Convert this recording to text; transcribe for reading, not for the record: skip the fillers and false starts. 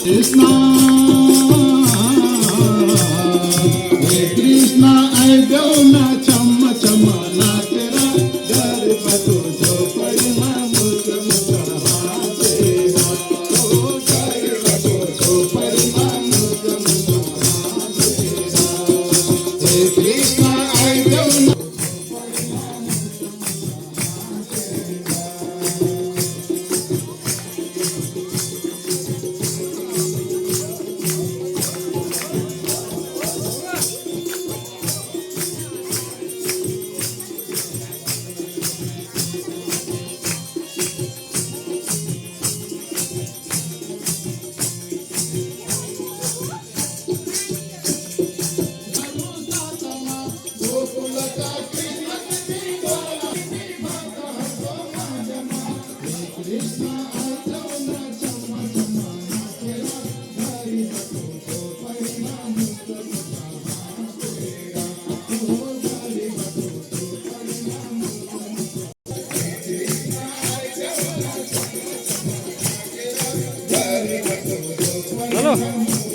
Krishna, Hare Krishna, I do na chama chama na tera dar pato jo parima mutra mutra ha tera o dar pato jo parima mutra mutra ha tera Hare Krishna, I do na Halo.